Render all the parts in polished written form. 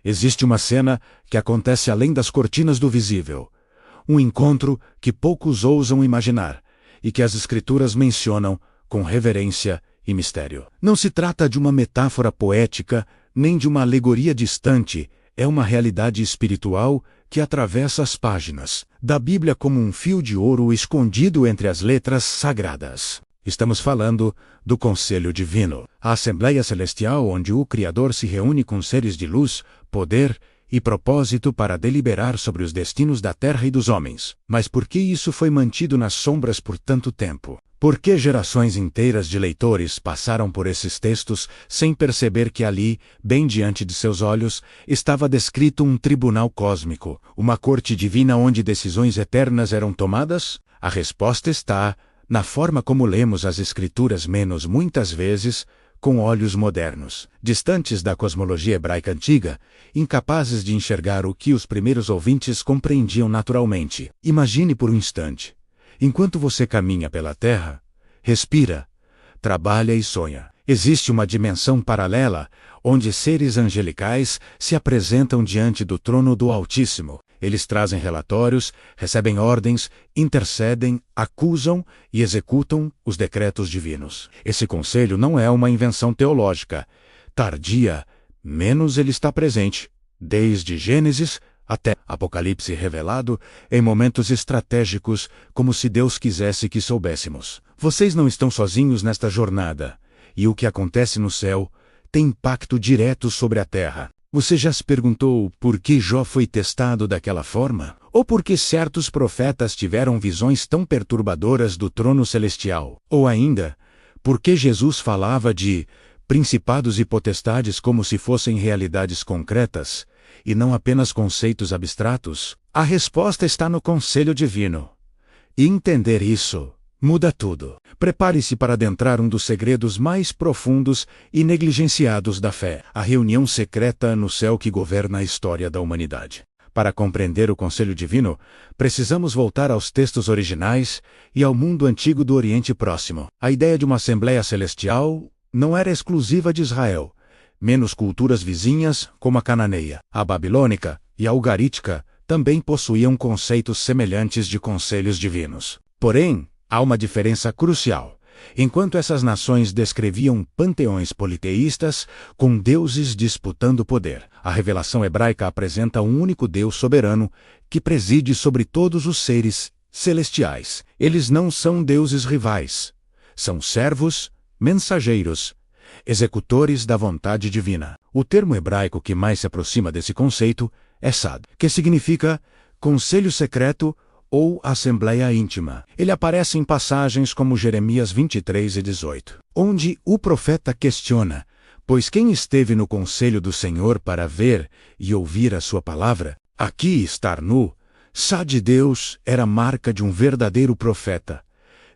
Existe uma cena que acontece além das cortinas do visível. Um encontro que poucos ousam imaginar e que as Escrituras mencionam com reverência e mistério. Não se trata de uma metáfora poética nem de uma alegoria distante, é uma realidade espiritual que atravessa as páginas da Bíblia como um fio de ouro escondido entre as letras sagradas. Estamos falando do Conselho Divino, a Assembleia Celestial onde o Criador se reúne com seres de luz, poder e propósito para deliberar sobre os destinos da terra e dos homens. Mas por que isso foi mantido nas sombras por tanto tempo? Por que gerações inteiras de leitores passaram por esses textos sem perceber que ali, bem diante de seus olhos, estava descrito um tribunal cósmico, uma corte divina onde decisões eternas eram tomadas? A resposta está na forma como lemos as Escrituras menos muitas vezes, com olhos modernos, distantes da cosmologia hebraica antiga, incapazes de enxergar o que os primeiros ouvintes compreendiam naturalmente. Imagine por um instante. Enquanto você caminha pela terra, respira, trabalha e sonha. Existe uma dimensão paralela, onde seres angelicais se apresentam diante do trono do Altíssimo. Eles trazem relatórios, recebem ordens, intercedem, acusam e executam os decretos divinos. Esse conselho não é uma invenção teológica. Tardia, menos ele está presente, desde Gênesis até Apocalipse revelado, em momentos estratégicos, como se Deus quisesse que soubéssemos. Vocês não estão sozinhos nesta jornada, e o que acontece no céu tem impacto direto sobre a terra. Você já se perguntou por que Jó foi testado daquela forma? Ou por que certos profetas tiveram visões tão perturbadoras do trono celestial? Ou ainda, por que Jesus falava de principados e potestades como se fossem realidades concretas, e não apenas conceitos abstratos? A resposta está no Conselho Divino. E entender isso muda tudo. Prepare-se para adentrar um dos segredos mais profundos e negligenciados da fé, a reunião secreta no céu que governa a história da humanidade. Para compreender o Conselho Divino, precisamos voltar aos textos originais e ao mundo antigo do Oriente Próximo. A ideia de uma Assembleia Celestial não era exclusiva de Israel. Menos culturas vizinhas, como a cananeia, a babilônica e a ugarítica, também possuíam conceitos semelhantes de conselhos divinos. Porém, há uma diferença crucial. Enquanto essas nações descreviam panteões politeístas, com deuses disputando poder, a revelação hebraica apresenta um único Deus soberano que preside sobre todos os seres celestiais. Eles não são deuses rivais. São servos, mensageiros, executores da vontade divina. O termo hebraico que mais se aproxima desse conceito é Sad, que significa conselho secreto ou assembleia íntima. Ele aparece em passagens como Jeremias 23:18, onde o profeta questiona: pois quem esteve no conselho do Senhor para ver e ouvir a sua palavra? Aqui estar nu, Sad de Deus, era marca de um verdadeiro profeta,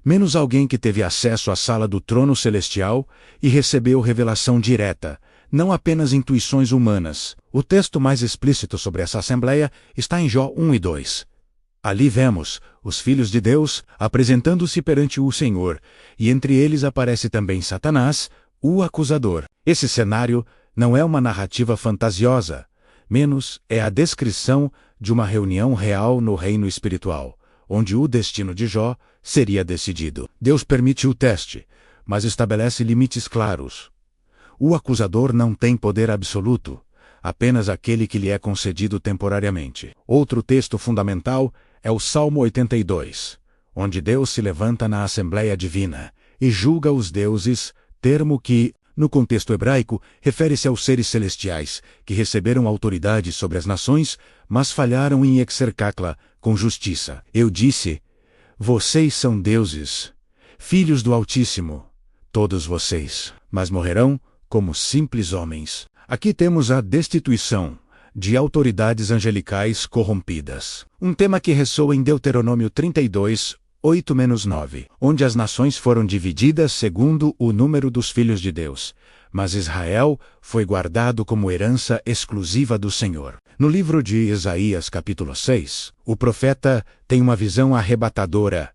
menos alguém que teve acesso à sala do trono celestial e recebeu revelação direta, não apenas intuições humanas. O texto mais explícito sobre essa assembleia está em Jó 1 e 2. Ali vemos os filhos de Deus apresentando-se perante o Senhor, e entre eles aparece também Satanás, o acusador. Esse cenário não é uma narrativa fantasiosa, menos é a descrição de uma reunião real no reino espiritual, onde o destino de Jó seria decidido. Deus permite o teste, mas estabelece limites claros. O acusador não tem poder absoluto, apenas aquele que lhe é concedido temporariamente. Outro texto fundamental é o Salmo 82, onde Deus se levanta na Assembleia Divina e julga os deuses, termo que, no contexto hebraico, refere-se aos seres celestiais, que receberam autoridade sobre as nações, mas falharam em exercá-la com justiça. Eu disse: vocês são deuses, filhos do Altíssimo, todos vocês, mas morrerão como simples homens. Aqui temos a destituição de autoridades angelicais corrompidas. Um tema que ressoa em Deuteronômio 32, 8-9, onde as nações foram divididas segundo o número dos filhos de Deus, mas Israel foi guardado como herança exclusiva do Senhor. No livro de Isaías, capítulo 6, o profeta tem uma visão arrebatadora.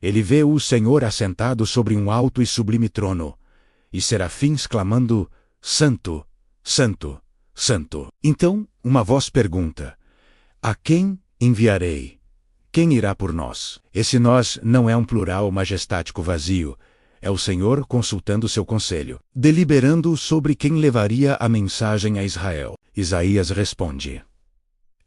Ele vê o Senhor assentado sobre um alto e sublime trono, e serafins clamando: Santo, Santo, santo. Então, uma voz pergunta: a quem enviarei? Quem irá por nós? Esse nós não é um plural majestático vazio. É o Senhor consultando seu conselho, deliberando sobre quem levaria a mensagem a Israel. Isaías responde: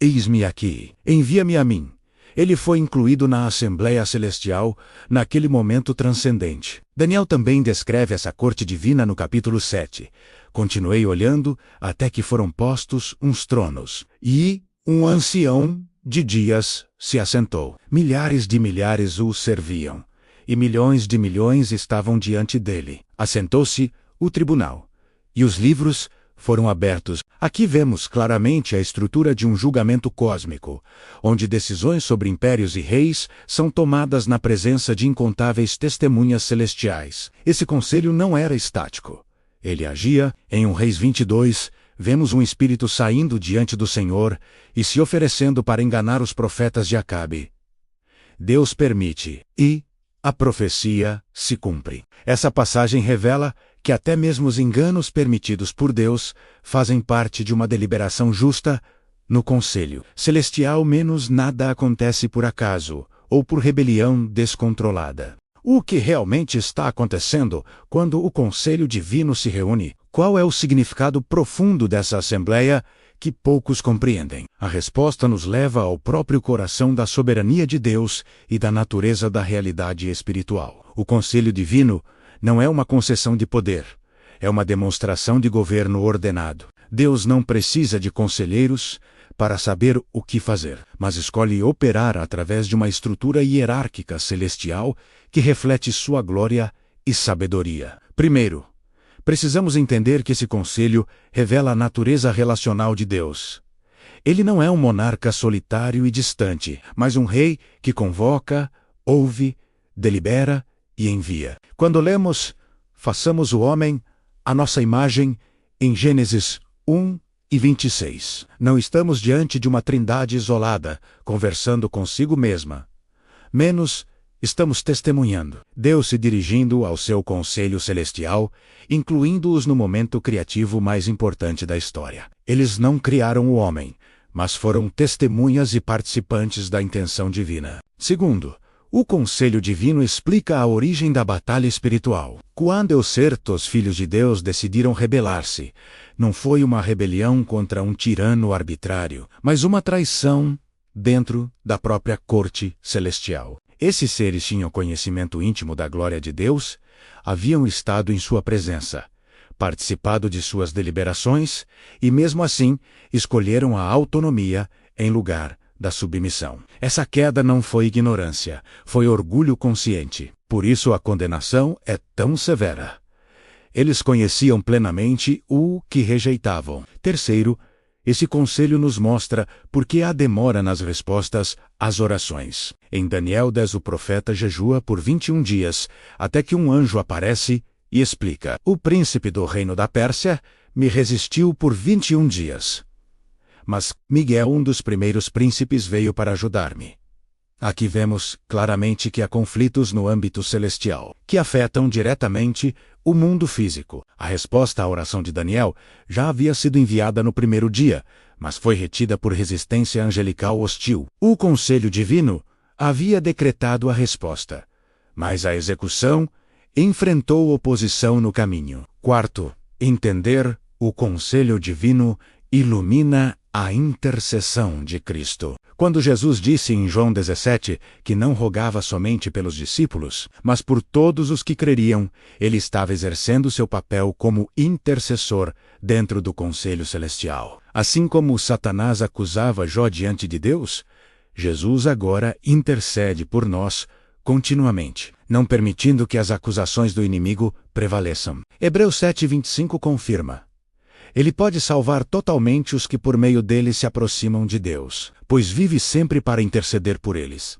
eis-me aqui, envia-me a mim. Ele foi incluído na Assembleia Celestial, naquele momento transcendente. Daniel também descreve essa corte divina no capítulo 7. Continuei olhando até que foram postos uns tronos, e um ancião de dias se assentou. Milhares de milhares o serviam, e milhões de milhões estavam diante dele. Assentou-se o tribunal, e os livros foram abertos. Aqui vemos claramente a estrutura de um julgamento cósmico, onde decisões sobre impérios e reis são tomadas na presença de incontáveis testemunhas celestiais. Esse conselho não era estático. Ele agia. Em 1 Reis 22, vemos um espírito saindo diante do Senhor e se oferecendo para enganar os profetas de Acabe. Deus permite, e a profecia se cumpre. Essa passagem revela que até mesmo os enganos permitidos por Deus fazem parte de uma deliberação justa no conselho celestial. Menos nada acontece por acaso ou por rebelião descontrolada. O que realmente está acontecendo quando o conselho divino se reúne? Qual é o significado profundo dessa assembleia que poucos compreendem? A resposta nos leva ao próprio coração da soberania de Deus e da natureza da realidade espiritual. O conselho divino não é uma concessão de poder, é uma demonstração de governo ordenado. Deus não precisa de conselheiros para saber o que fazer, mas escolhe operar através de uma estrutura hierárquica celestial que reflete sua glória e sabedoria. Primeiro, precisamos entender que esse conselho revela a natureza relacional de Deus. Ele não é um monarca solitário e distante, mas um rei que convoca, ouve, delibera e envia. Quando lemos "Façamos o homem à nossa imagem" em Gênesis 1:26, não estamos diante de uma trindade isolada, conversando consigo mesma. Menos, estamos testemunhando Deus se dirigindo ao seu conselho celestial, incluindo-os no momento criativo mais importante da história. Eles não criaram o homem, mas foram testemunhas e participantes da intenção divina. Segundo, o conselho divino explica a origem da batalha espiritual. Quando os certos filhos de Deus decidiram rebelar-se, não foi uma rebelião contra um tirano arbitrário, mas uma traição dentro da própria corte celestial. Esses seres tinham conhecimento íntimo da glória de Deus, haviam estado em sua presença, participado de suas deliberações e, mesmo assim, escolheram a autonomia em lugar da submissão. Essa queda não foi ignorância, foi orgulho consciente. Por isso a condenação é tão severa. Eles conheciam plenamente o que rejeitavam. Terceiro, esse conselho nos mostra por que há demora nas respostas às orações. Em Daniel 10, o profeta jejua por 21 dias, até que um anjo aparece e explica: o príncipe do reino da Pérsia me resistiu por 21 dias. Mas Miguel, um dos primeiros príncipes, veio para ajudar-me. Aqui vemos claramente que há conflitos no âmbito celestial, que afetam diretamente o mundo físico. A resposta à oração de Daniel já havia sido enviada no primeiro dia, mas foi retida por resistência angelical hostil. O conselho divino havia decretado a resposta, mas a execução enfrentou oposição no caminho. Quarto, entender o conselho divino ilumina a intercessão de Cristo. Quando Jesus disse em João 17 que não rogava somente pelos discípulos, mas por todos os que creriam, ele estava exercendo seu papel como intercessor dentro do conselho celestial. Assim como Satanás acusava Jó diante de Deus, Jesus agora intercede por nós continuamente, não permitindo que as acusações do inimigo prevaleçam. Hebreus 7:25 confirma: ele pode salvar totalmente os que por meio dele se aproximam de Deus, pois vive sempre para interceder por eles.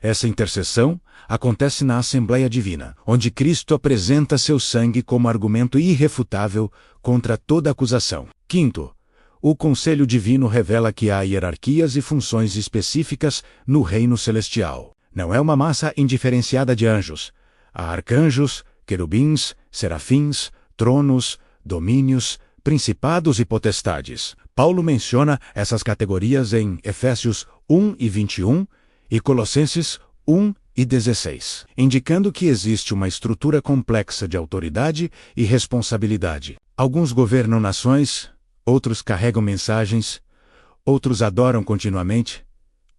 Essa intercessão acontece na Assembleia Divina, onde Cristo apresenta seu sangue como argumento irrefutável contra toda acusação. Quinto, o conselho divino revela que há hierarquias e funções específicas no reino celestial. Não é uma massa indiferenciada de anjos. Há arcanjos, querubins, serafins, tronos, domínios, principados e potestades. Paulo menciona essas categorias em Efésios 1:21 e Colossenses 1:16, indicando que existe uma estrutura complexa de autoridade e responsabilidade. Alguns governam nações, outros carregam mensagens, outros adoram continuamente,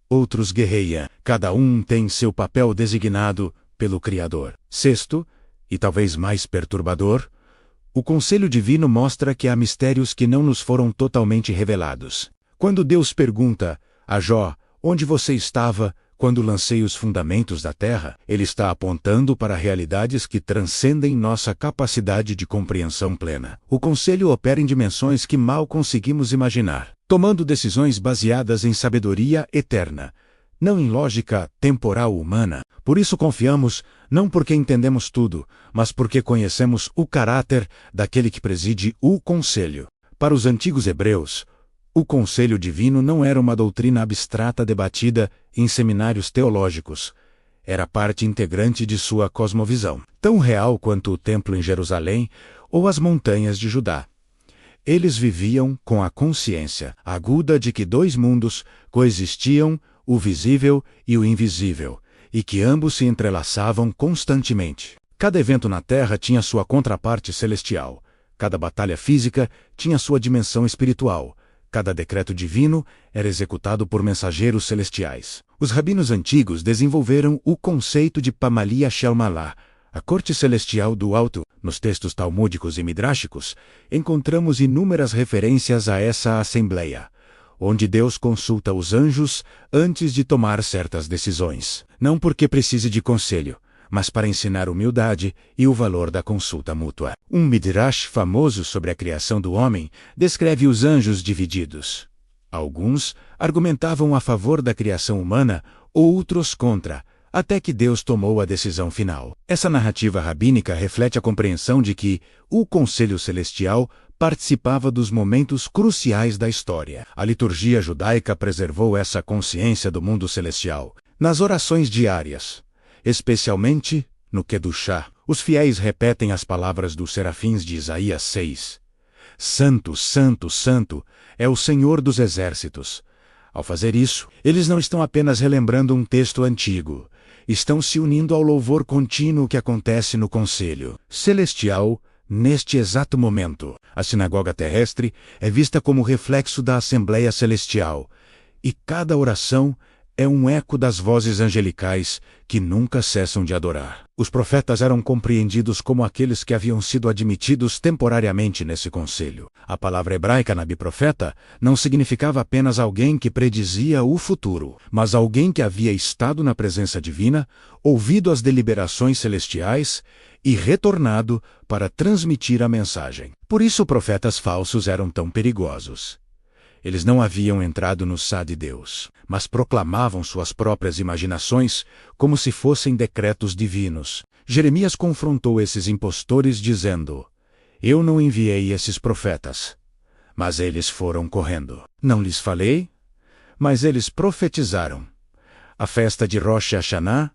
outros guerreiam. Cada um tem seu papel designado pelo Criador. Sexto, e talvez mais perturbador, o conselho divino mostra que há mistérios que não nos foram totalmente revelados. Quando Deus pergunta a Jó, onde você estava quando lancei os fundamentos da terra, ele está apontando para realidades que transcendem nossa capacidade de compreensão plena. O conselho opera em dimensões que mal conseguimos imaginar, tomando decisões baseadas em sabedoria eterna, não em lógica temporal humana. Por isso confiamos, não porque entendemos tudo, mas porque conhecemos o caráter daquele que preside o conselho. Para os antigos hebreus, o conselho divino não era uma doutrina abstrata debatida em seminários teológicos. Era parte integrante de sua cosmovisão, tão real quanto o templo em Jerusalém ou as montanhas de Judá. Eles viviam com a consciência aguda de que dois mundos coexistiam, o visível e o invisível, e que ambos se entrelaçavam constantemente. Cada evento na Terra tinha sua contraparte celestial. Cada batalha física tinha sua dimensão espiritual. Cada decreto divino era executado por mensageiros celestiais. Os rabinos antigos desenvolveram o conceito de Pamalia Shelmalá, a corte celestial do alto. Nos textos talmúdicos e midráshicos, encontramos inúmeras referências a essa assembleia, onde Deus consulta os anjos antes de tomar certas decisões. Não porque precise de conselho, mas para ensinar humildade e o valor da consulta mútua. Um midrash famoso sobre a criação do homem descreve os anjos divididos. Alguns argumentavam a favor da criação humana, outros contra, até que Deus tomou a decisão final. Essa narrativa rabínica reflete a compreensão de que o Conselho Celestial participava dos momentos cruciais da história. A liturgia judaica preservou essa consciência do mundo celestial. Nas orações diárias, especialmente no Kedushá, os fiéis repetem as palavras dos serafins de Isaías 6. Santo, Santo, Santo é o Senhor dos Exércitos. Ao fazer isso, eles não estão apenas relembrando um texto antigo, estão se unindo ao louvor contínuo que acontece no Conselho Celestial. Neste exato momento, a sinagoga terrestre é vista como reflexo da Assembleia Celestial, e cada oração é um eco das vozes angelicais que nunca cessam de adorar. Os profetas eram compreendidos como aqueles que haviam sido admitidos temporariamente nesse conselho. A palavra hebraica nabi-profeta não significava apenas alguém que predizia o futuro, mas alguém que havia estado na presença divina, ouvido as deliberações celestiais e retornado para transmitir a mensagem. Por isso profetas falsos eram tão perigosos. Eles não haviam entrado no Sá de Deus, mas proclamavam suas próprias imaginações como se fossem decretos divinos. Jeremias confrontou esses impostores dizendo: Eu não enviei esses profetas, mas eles foram correndo. Não lhes falei, mas eles profetizaram. A festa de Rosh Hashanah,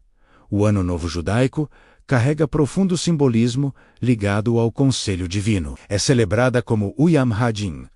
o Ano Novo Judaico, carrega profundo simbolismo ligado ao conselho divino. É celebrada como o Yom Hadin,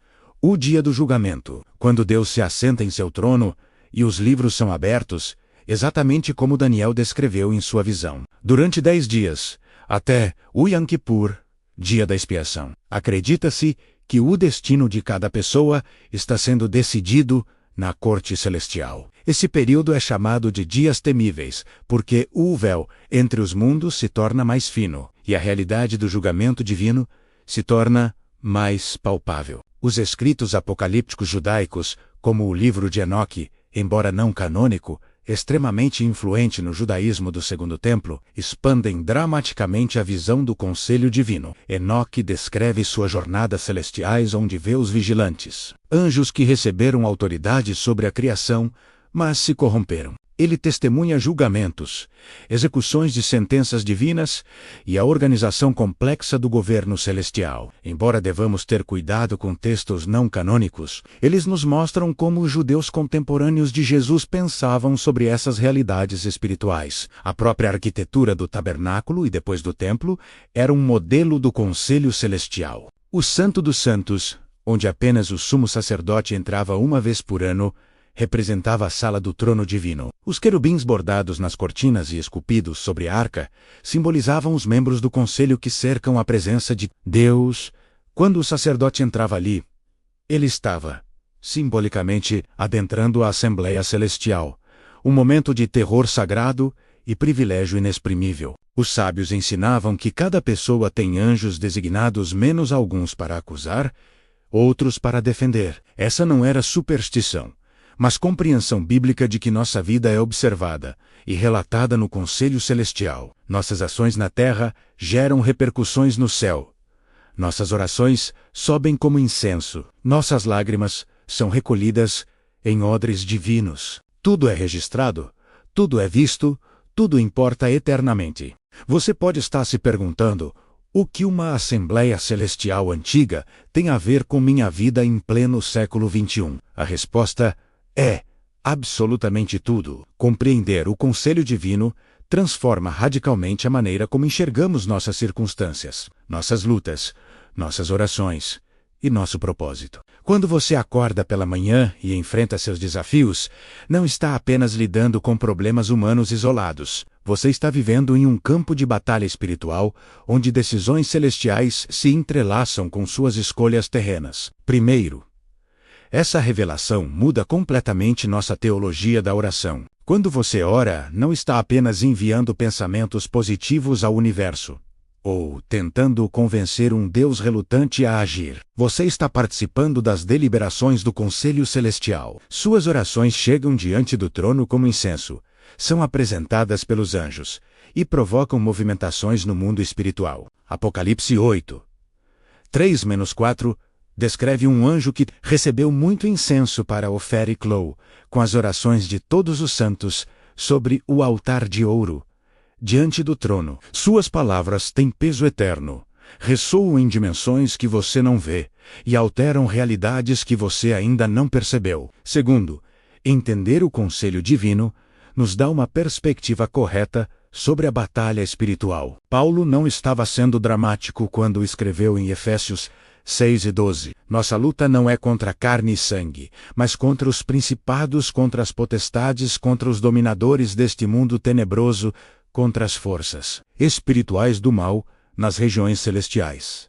o dia do julgamento, quando Deus se assenta em seu trono e os livros são abertos, exatamente como Daniel descreveu em sua visão. Durante 10 dias, até o Yom Kippur, dia da expiação, acredita-se que o destino de cada pessoa está sendo decidido na corte celestial. Esse período é chamado de dias temíveis, porque o véu entre os mundos se torna mais fino, e a realidade do julgamento divino se torna mais palpável. Os escritos apocalípticos judaicos, como o livro de Enoque, embora não canônico, extremamente influente no judaísmo do Segundo Templo, expandem dramaticamente a visão do conselho divino. Enoque descreve suas jornadas celestiais onde vê os vigilantes, anjos que receberam autoridade sobre a criação, mas se corromperam. Ele testemunha julgamentos, execuções de sentenças divinas e a organização complexa do governo celestial. Embora devamos ter cuidado com textos não canônicos, eles nos mostram como os judeus contemporâneos de Jesus pensavam sobre essas realidades espirituais. A própria arquitetura do tabernáculo e depois do templo era um modelo do conselho celestial. O Santo dos Santos, onde apenas o sumo sacerdote entrava uma vez por ano, representava a sala do trono divino. Os querubins bordados nas cortinas e esculpidos sobre a arca simbolizavam os membros do conselho que cercam a presença de Deus. Quando o sacerdote entrava ali, ele estava, simbolicamente, adentrando a Assembleia Celestial, um momento de terror sagrado e privilégio inexprimível. Os sábios ensinavam que cada pessoa tem anjos designados, menos alguns para acusar, outros para defender. Essa não era superstição, mas compreensão bíblica de que nossa vida é observada e relatada no Conselho Celestial. Nossas ações na terra geram repercussões no céu. Nossas orações sobem como incenso. Nossas lágrimas são recolhidas em odres divinos. Tudo é registrado, tudo é visto, tudo importa eternamente. Você pode estar se perguntando: o que uma Assembleia Celestial antiga tem a ver com minha vida em pleno século XXI? A resposta é absolutamente tudo. Compreender o conselho divino transforma radicalmente a maneira como enxergamos nossas circunstâncias, nossas lutas, nossas orações e nosso propósito. Quando você acorda pela manhã e enfrenta seus desafios, não está apenas lidando com problemas humanos isolados. Você está vivendo em um campo de batalha espiritual, onde decisões celestiais se entrelaçam com suas escolhas terrenas. Primeiro, essa revelação muda completamente nossa teologia da oração. Quando você ora, não está apenas enviando pensamentos positivos ao universo, ou tentando convencer um Deus relutante a agir. Você está participando das deliberações do Conselho Celestial. Suas orações chegam diante do trono como incenso, são apresentadas pelos anjos e provocam movimentações no mundo espiritual. Apocalipse 8, 3-4 descreve um anjo que recebeu muito incenso para oferir com as orações de todos os santos sobre o altar de ouro, diante do trono. Suas palavras têm peso eterno, ressoam em dimensões que você não vê e alteram realidades que você ainda não percebeu. Segundo, entender o conselho divino nos dá uma perspectiva correta sobre a batalha espiritual. Paulo não estava sendo dramático quando escreveu em Efésios 6:12. Nossa luta não é contra carne e sangue, mas contra os principados, contra as potestades, contra os dominadores deste mundo tenebroso, contra as forças espirituais do mal nas regiões celestiais.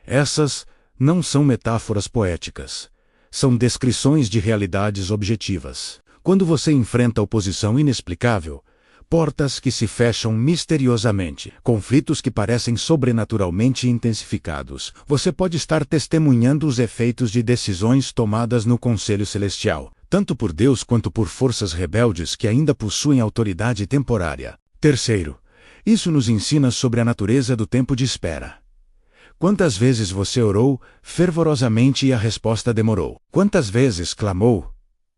Essas não são metáforas poéticas, são descrições de realidades objetivas. Quando você enfrenta oposição inexplicável, portas que se fecham misteriosamente, conflitos que parecem sobrenaturalmente intensificados, você pode estar testemunhando os efeitos de decisões tomadas no Conselho Celestial, tanto por Deus quanto por forças rebeldes que ainda possuem autoridade temporária. Terceiro, isso nos ensina sobre a natureza do tempo de espera. Quantas vezes você orou fervorosamente e a resposta demorou? Quantas vezes clamou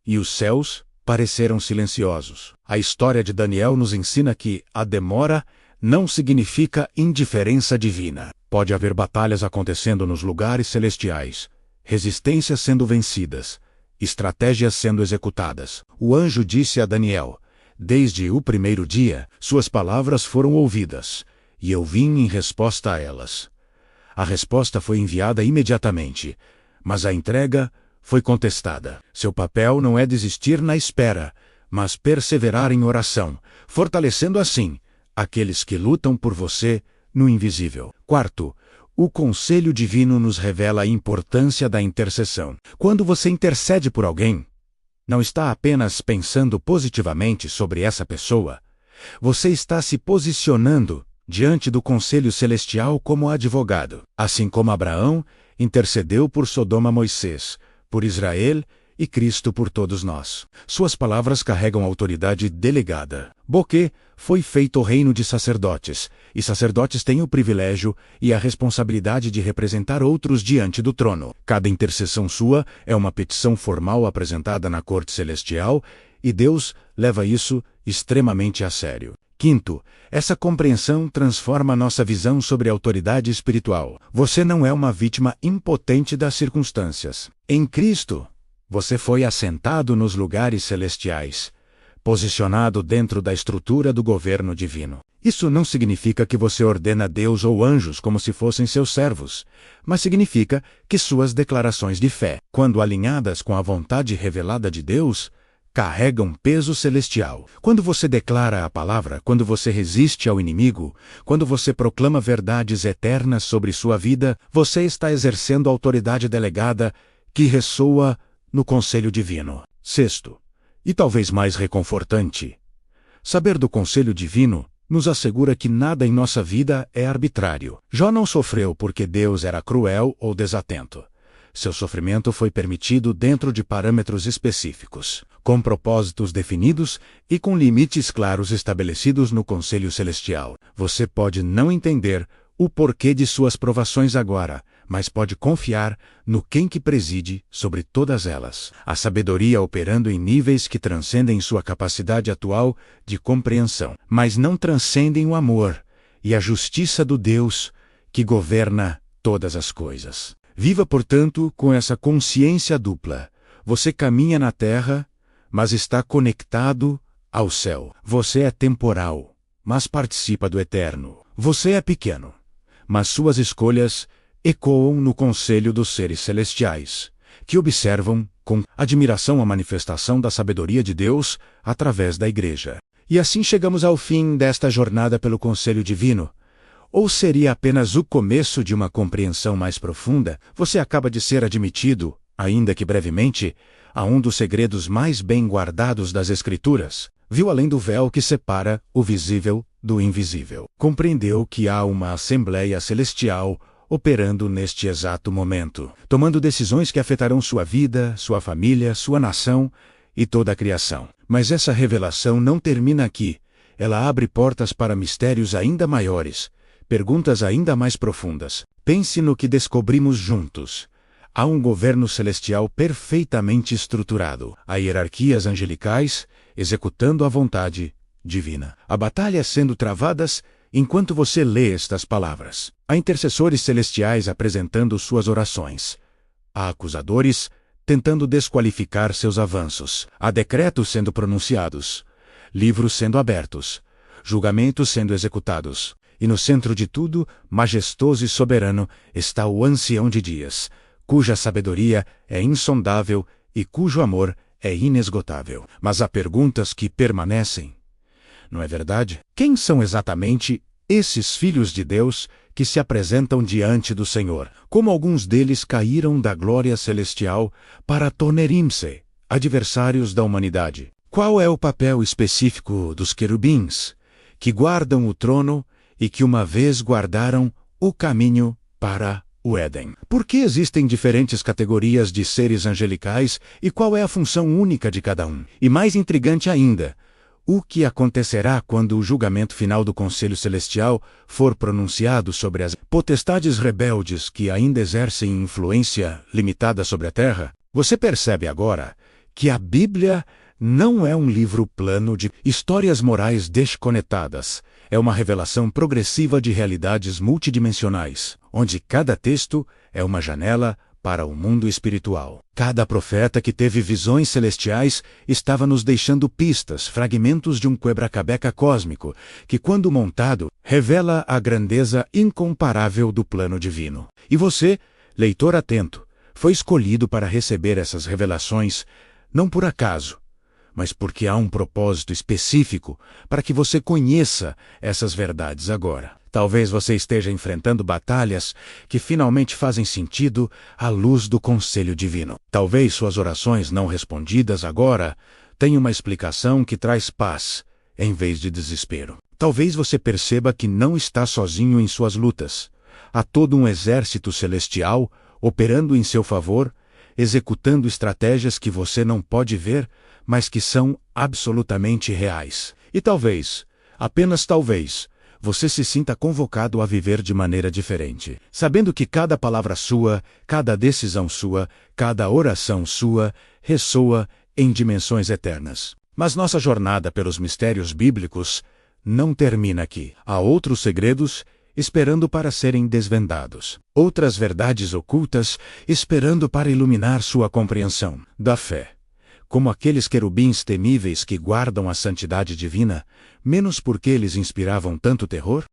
e os céus pareceram silenciosos? A história de Daniel nos ensina que a demora não significa indiferença divina. Pode haver batalhas acontecendo nos lugares celestiais, resistências sendo vencidas, estratégias sendo executadas. O anjo disse a Daniel: desde o primeiro dia, suas palavras foram ouvidas, e eu vim em resposta a elas. A resposta foi enviada imediatamente, mas a entrega foi contestada. Seu papel não é desistir na espera, mas perseverar em oração, fortalecendo assim aqueles que lutam por você no invisível. Quarto, o conselho divino nos revela a importância da intercessão. Quando você intercede por alguém, não está apenas pensando positivamente sobre essa pessoa, você está se posicionando diante do conselho celestial como advogado. Assim como Abraão intercedeu por Sodoma, Moisés por Israel e Cristo por todos nós. Suas palavras carregam autoridade delegada. Porque foi feito o reino de sacerdotes, e sacerdotes têm o privilégio e a responsabilidade de representar outros diante do trono. Cada intercessão sua é uma petição formal apresentada na corte celestial, e Deus leva isso extremamente a sério. Quinto, essa compreensão transforma nossa visão sobre a autoridade espiritual. Você não é uma vítima impotente das circunstâncias. Em Cristo, você foi assentado nos lugares celestiais, posicionado dentro da estrutura do governo divino. Isso não significa que você ordena Deus ou anjos como se fossem seus servos, mas significa que suas declarações de fé, quando alinhadas com a vontade revelada de Deus, carregam peso celestial. Quando você declara a palavra, quando você resiste ao inimigo, quando você proclama verdades eternas sobre sua vida, você está exercendo autoridade delegada que ressoa no conselho divino. Sexto, e talvez mais reconfortante, saber do conselho divino nos assegura que nada em nossa vida é arbitrário. Jó não sofreu porque Deus era cruel ou desatento. Seu sofrimento foi permitido dentro de parâmetros específicos, com propósitos definidos e com limites claros estabelecidos no conselho celestial. Você pode não entender o porquê de suas provações agora, mas pode confiar no quem que preside sobre todas elas. A sabedoria operando em níveis que transcendem sua capacidade atual de compreensão, mas não transcendem o amor e a justiça do Deus que governa todas as coisas. Viva, portanto, com essa consciência dupla. Você caminha na terra, mas está conectado ao céu. Você é temporal, mas participa do eterno. Você é pequeno, mas suas escolhas ecoam no conselho dos seres celestiais, que observam com admiração a manifestação da sabedoria de Deus através da Igreja. E assim chegamos ao fim desta jornada pelo conselho divino. Ou seria apenas o começo de uma compreensão mais profunda? Você acaba de ser admitido, ainda que brevemente, a um dos segredos mais bem guardados das Escrituras. Viu além do véu que separa o visível do invisível. Compreendeu que há uma Assembleia Celestial operando neste exato momento, tomando decisões que afetarão sua vida, sua família, sua nação e toda a criação. Mas essa revelação não termina aqui. Ela abre portas para mistérios ainda maiores, perguntas ainda mais profundas. Pense no que descobrimos juntos. Há um governo celestial perfeitamente estruturado. Há hierarquias angelicais executando a vontade divina. Há batalhas sendo travadas enquanto você lê estas palavras. Há intercessores celestiais apresentando suas orações. Há acusadores tentando desqualificar seus avanços. Há decretos sendo pronunciados, livros sendo abertos, julgamentos sendo executados. E no centro de tudo, majestoso e soberano, está o Ancião de Dias, cuja sabedoria é insondável e cujo amor é inesgotável. Mas há perguntas que permanecem. Não é verdade? Quem são exatamente esses filhos de Deus que se apresentam diante do Senhor? Como alguns deles caíram da glória celestial para Tonerim-se, adversários da humanidade? Qual é o papel específico dos querubins, que guardam o trono e que uma vez guardaram o caminho para o Éden? Por que existem diferentes categorias de seres angelicais e qual é a função única de cada um? E mais intrigante ainda, o que acontecerá quando o julgamento final do Conselho Celestial for pronunciado sobre as potestades rebeldes que ainda exercem influência limitada sobre a Terra? Você percebe agora que a Bíblia não é um livro plano de histórias morais desconectadas. É uma revelação progressiva de realidades multidimensionais, onde cada texto é uma janela para o mundo espiritual. Cada profeta que teve visões celestiais estava nos deixando pistas, fragmentos de um quebra-cabeça cósmico, que, quando montado, revela a grandeza incomparável do plano divino. E você, leitor atento, foi escolhido para receber essas revelações, não por acaso, mas porque há um propósito específico para que você conheça essas verdades agora. Talvez você esteja enfrentando batalhas que finalmente fazem sentido à luz do conselho divino. Talvez suas orações não respondidas agora tenham uma explicação que traz paz, em vez de desespero. Talvez você perceba que não está sozinho em suas lutas. Há todo um exército celestial operando em seu favor, executando estratégias que você não pode ver, mas que são absolutamente reais. E talvez, apenas talvez, você se sinta convocado a viver de maneira diferente, sabendo que cada palavra sua, cada decisão sua, cada oração sua, ressoa em dimensões eternas. Mas nossa jornada pelos mistérios bíblicos não termina aqui. Há outros segredos esperando para serem desvendados. Outras verdades ocultas esperando para iluminar sua compreensão da fé. como aqueles querubins temíveis que guardam a santidade divina, menos porque eles inspiravam tanto terror?